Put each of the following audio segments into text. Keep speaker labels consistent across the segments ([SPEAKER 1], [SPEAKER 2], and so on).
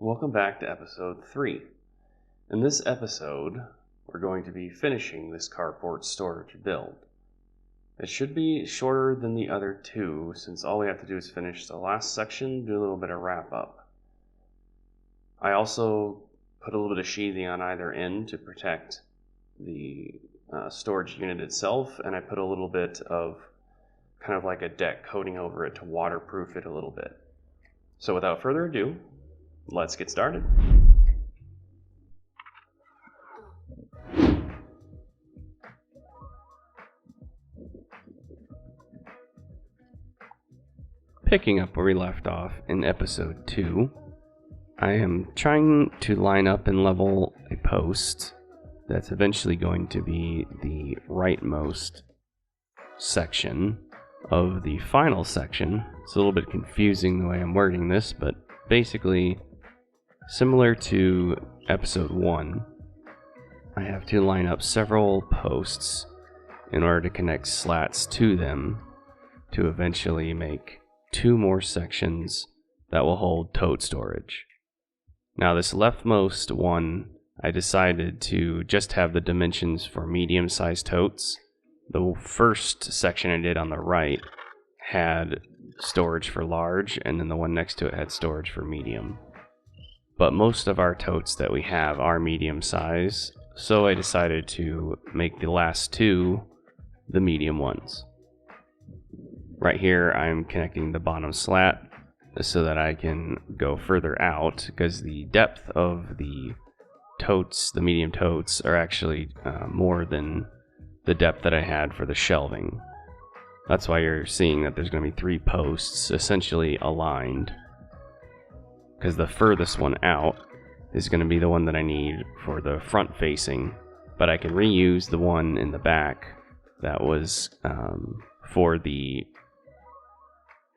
[SPEAKER 1] Welcome back to episode 3. In this episode, we're going to be finishing this carport storage build. It should be shorter than the other two, since all we have to do is finish the last section, do a little bit of wrap up. I also put a little bit of sheathing on either end to protect the storage unit itself, and I put a little bit of kind of like a deck coating over it to waterproof it a little bit. So without further ado, let's get started. Picking up where we left off in episode 2, I am trying to line up and level a post that's eventually going to be the rightmost section of the final section. It's a little bit confusing the way I'm wording this, but basically, similar to episode 1, I have to line up several posts in order to connect slats to them to eventually make 2 more sections that will hold tote storage. Now this leftmost one, I decided to just have the dimensions for medium-sized totes. The first section I did on the right had storage for large, and then the one next to it had storage for medium. But most of our totes that we have are medium size, so I decided to make the last 2 the medium ones. Right here I'm connecting the bottom slat so that I can go further out, because the depth of the totes, the medium totes, are actually more than the depth that I had for the shelving. That's why you're seeing that there's going to be 3 posts essentially aligned, because the furthest one out is going to be the one that I need for the front facing, but I can reuse the one in the back that was for the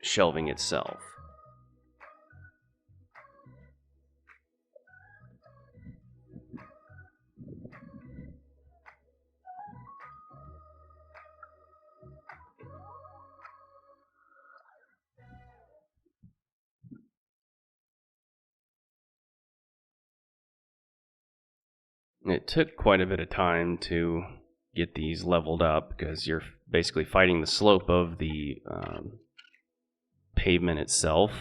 [SPEAKER 1] shelving itself. It took quite a bit of time to get these leveled up, because you're basically fighting the slope of the pavement itself,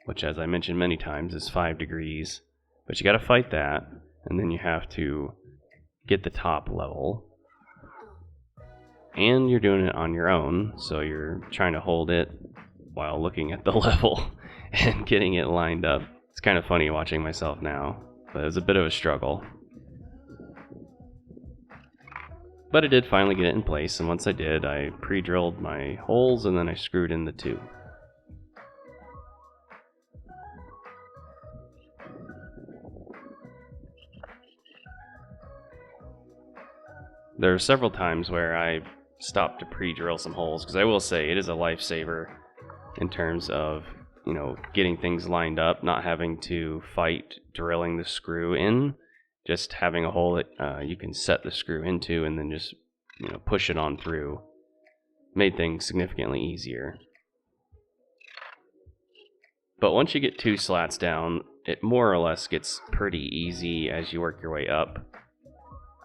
[SPEAKER 1] which, as I mentioned many times, is 5 degrees. But you got to fight that, and then you have to get the top level. And you're doing it on your own, so you're trying to hold it while looking at the level and getting it lined up. It's kind of funny watching myself now, but it was a bit of a struggle. But I did finally get it in place, and once I did, I pre-drilled my holes and then I screwed in the 2. There are several times where I stopped to pre-drill some holes, because I will say it is a lifesaver in terms of, getting things lined up, not having to fight drilling the screw in. Just having a hole that you can set the screw into and then just push it on through made things significantly easier. But once you get 2 slats down, it more or less gets pretty easy as you work your way up.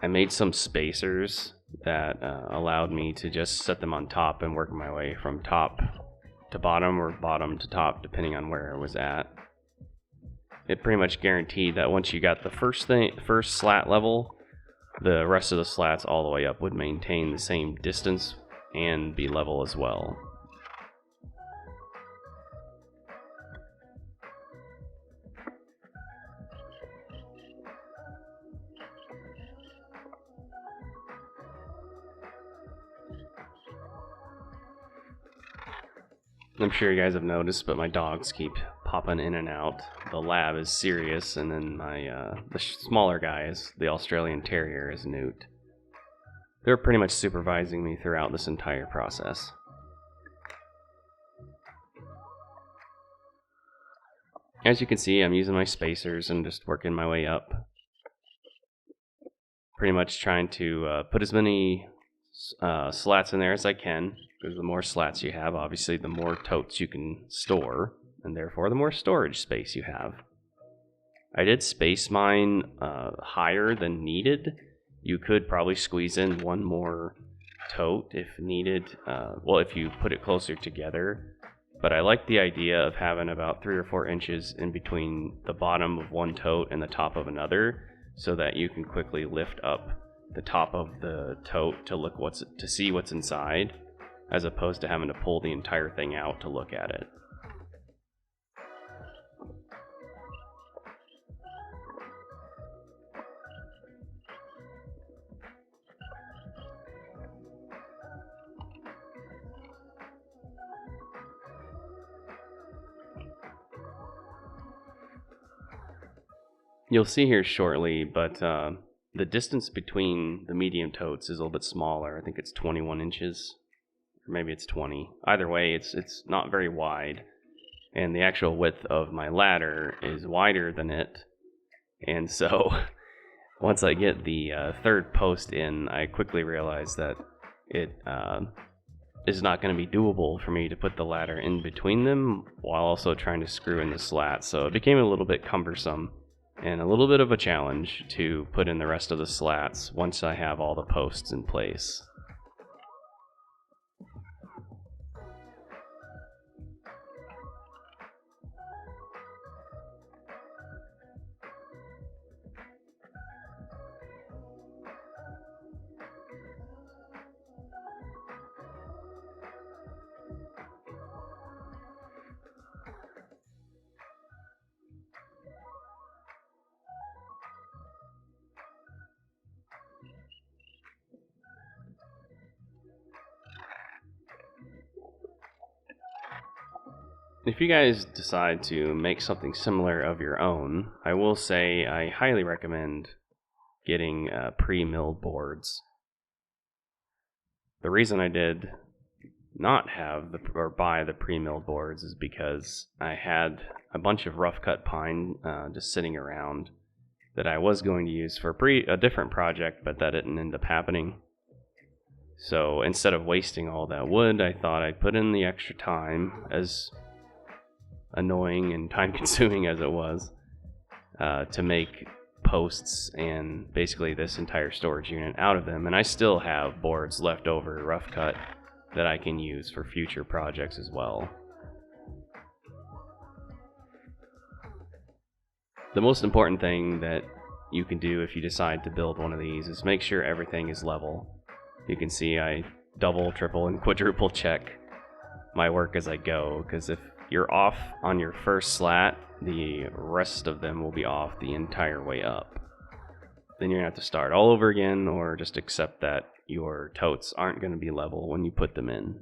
[SPEAKER 1] I made some spacers that allowed me to just set them on top and work my way from top to bottom or bottom to top, depending on where I was at. It pretty much guaranteed that once you got the first slat level, the rest of the slats all the way up would maintain the same distance and be level as well. I'm sure you guys have noticed, but my dogs keep popping in and out. The lab is Sirius, and then the smaller guy is the Australian Terrier, is Newt. They're pretty much supervising me throughout this entire process. As you can see, I'm using my spacers and just working my way up. Pretty much trying to put as many slats in there as I can, because the more slats you have, obviously the more totes you can store, and therefore the more storage space you have. I did space mine higher than needed. You could probably squeeze in one more tote if needed. Well, if you put it closer together. But I like the idea of having about 3 or 4 inches in between the bottom of one tote and the top of another, so that you can quickly lift up the top of the tote to see what's inside, as opposed to having to pull the entire thing out to look at it. You'll see here shortly, but the distance between the medium totes is a little bit smaller. I think it's 21 inches, or maybe it's 20. Either way, it's not very wide, and the actual width of my ladder is wider than it. And so once I get the third post in, I quickly realized that it is not going to be doable for me to put the ladder in between them while also trying to screw in the slat. So it became a little bit cumbersome and a little bit of a challenge to put in the rest of the slats once I have all the posts in place. If you guys decide to make something similar of your own, I will say I highly recommend getting pre-milled boards. The reason I did not have buy the pre-milled boards is because I had a bunch of rough cut pine just sitting around that I was going to use for a different project, but that didn't end up happening. So instead of wasting all that wood, I thought I'd put in the extra time, as annoying and time consuming as it was, to make posts and basically this entire storage unit out of them. And I still have boards left over, rough cut, that I can use for future projects as well. The most important thing that you can do if you decide to build one of these is make sure everything is level. You can see I double, triple, and quadruple check my work as I go, because if you're off on your first slat, the rest of them will be off the entire way up. Then you're going to have to start all over again, or just accept that your totes aren't going to be level when you put them in.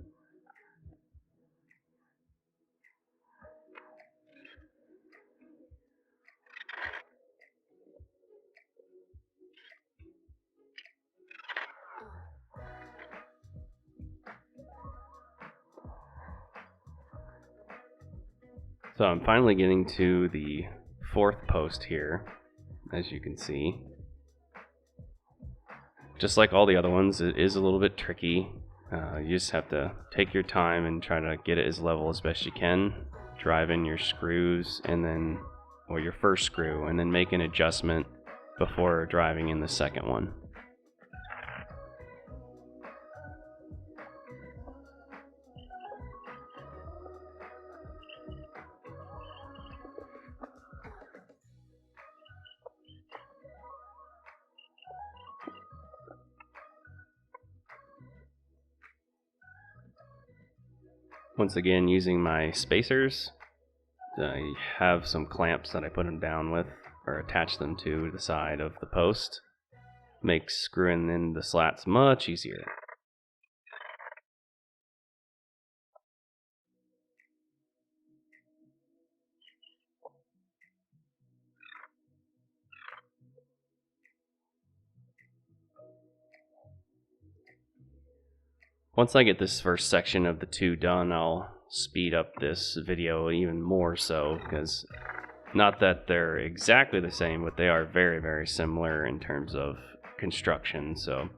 [SPEAKER 1] So I'm finally getting to the fourth post here, as you can see. Just like all the other ones, it is a little bit tricky. You just have to take your time and try to get it as level as best you can. Drive in your screws or your first screw, and then make an adjustment before driving in the second one. Once again, using my spacers, I have some clamps that I put them down with, or attach them to the side of the post. Makes screwing in the slats much easier. Once I get this first section of the two done, I'll speed up this video even more so, because not that they're exactly the same, but they are very, very similar in terms of construction. So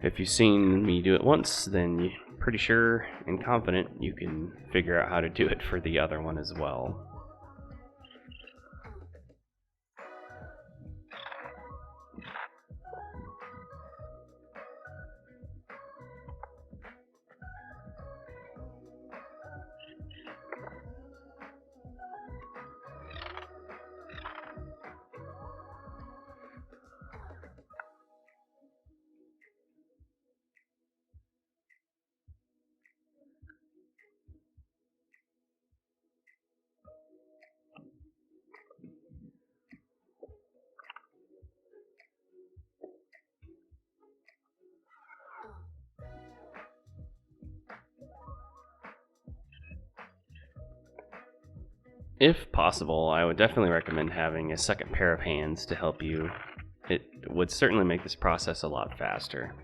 [SPEAKER 1] if you've seen me do it once, then you're pretty sure and confident you can figure out how to do it for the other one as well. If possible, I would definitely recommend having a second pair of hands to help you. It would certainly make this process a lot faster.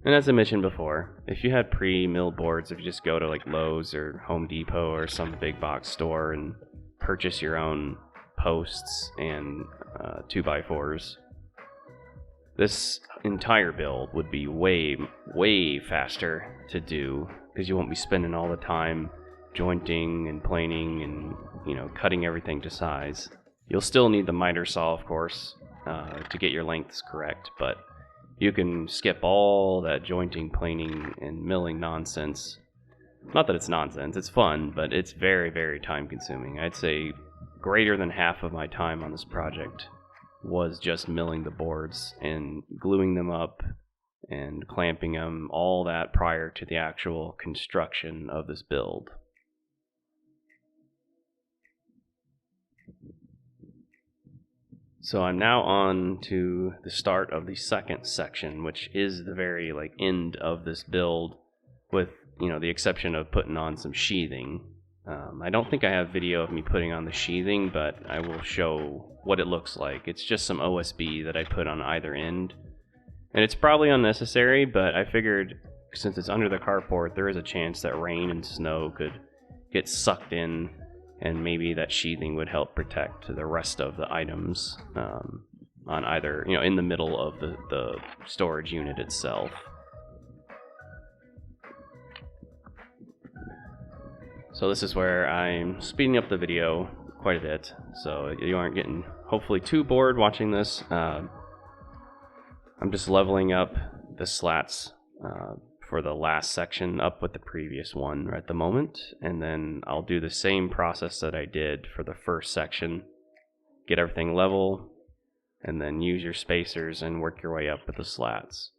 [SPEAKER 1] And as I mentioned before, if you had pre-milled boards, if you just go to like Lowe's or Home Depot or some big box store and purchase your own posts and 2x4s, this entire build would be way faster to do, because you won't be spending all the time jointing and planing and, you know, cutting everything to size. You'll still need the miter saw, of course, to get your lengths correct, but you can skip all that jointing, planing, and milling nonsense. Not that it's nonsense, it's fun, but it's very time consuming. I'd say greater than half of my time on this project was just milling the boards and gluing them up and clamping them, all that prior to the actual construction of this build. So I'm now on to the start of the second section, which is the very end of this build, with, you know, the exception of putting on some sheathing. I don't think I have video of me putting on the sheathing, but I will show what it looks like. It's just some OSB that I put on either end, and it's probably unnecessary, but I figured since it's under the carport, there is a chance that rain and snow could get sucked in, and maybe that sheathing would help protect the rest of the items on either, you know, in the middle of the storage unit itself. So this is where I'm speeding up the video quite a bit, so you aren't getting hopefully too bored watching this. I'm just leveling up the slats for the last section up with the previous one at the moment, and then I'll do the same process that I did for the first section. Get everything level, and then use your spacers and work your way up with the slats.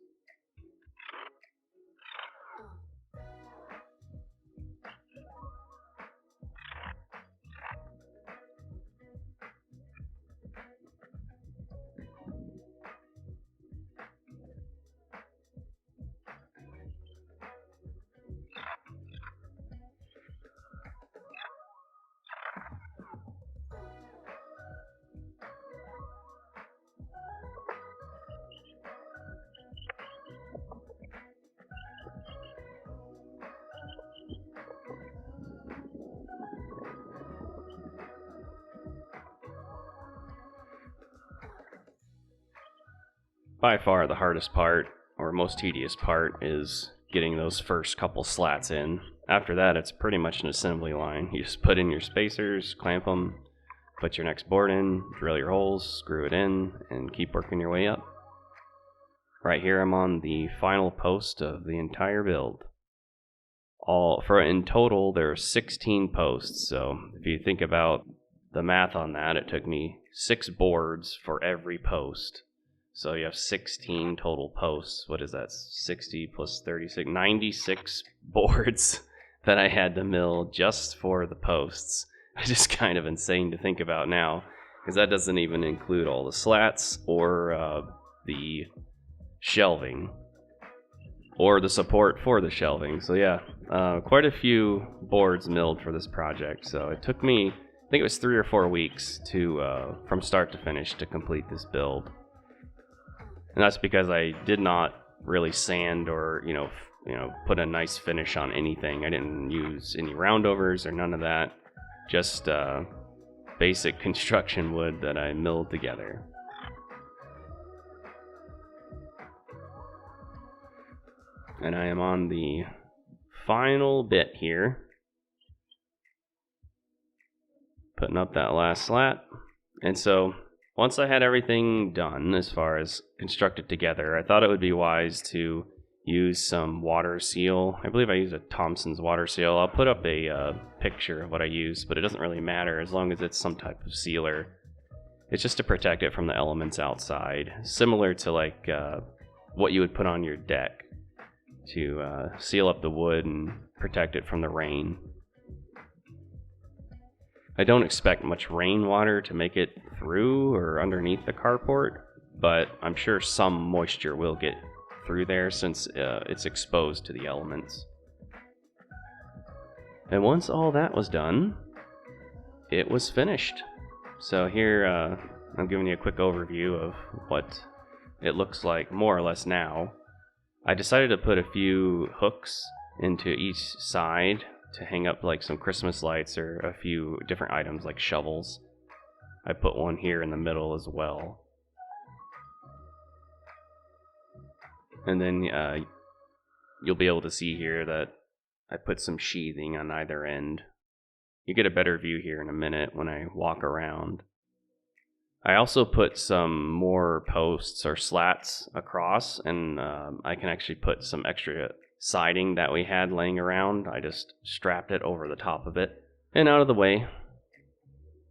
[SPEAKER 1] By far the hardest part, or most tedious part, is getting those first couple slats in. After that, it's pretty much an assembly line. You just put in your spacers, clamp them, put your next board in, drill your holes, screw it in, and keep working your way up. Right here I'm on the final post of the entire build. In total there are 16 posts, so if you think about the math on that, it took me 6 boards for every post. So you have 16 total posts. What is that? 60 plus 36, 96 boards that I had to mill just for the posts. It's just kind of insane to think about now, because that doesn't even include all the slats or the shelving or the support for the shelving. So yeah, quite a few boards milled for this project. So it took me, I think it was 3 or 4 weeks to from start to finish to complete this build. And that's because I did not really sand or, you know, put a nice finish on anything. I didn't use any roundovers or none of that. Just basic construction wood that I milled together. And I am on the final bit here. Putting up that last slat. And so once I had everything done as far as constructed together, I thought it would be wise to use some water seal. I believe I used a Thompson's water seal. I'll put up a picture of what I used, but it doesn't really matter as long as it's some type of sealer. It's just to protect it from the elements outside, similar to like what you would put on your deck to seal up the wood and protect it from the rain. I don't expect much rainwater to make it through or underneath the carport, but I'm sure some moisture will get through there since it's exposed to the elements. And once all that was done, it was finished. So here I'm giving you a quick overview of what it looks like more or less now. I decided to put a few hooks into each side to hang up like some Christmas lights or a few different items like shovels. I put one here in the middle as well. And then you'll be able to see here that I put some sheathing on either end. You get a better view here in a minute when I walk around. I also put some more posts or slats across, and I can actually put some extra siding that we had laying around. I just strapped it over the top of it and out of the way.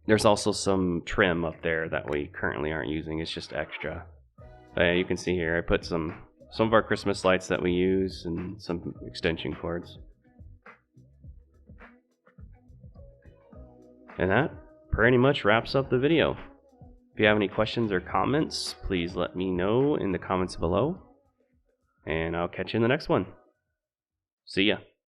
[SPEAKER 1] There's also some trim up there that we currently aren't using. It's just extra. You can see here I put some of our Christmas lights that we use and some extension cords. And that pretty much wraps up the video. If you have any questions or comments, please let me know in the comments below. And I'll catch you in the next one. See ya.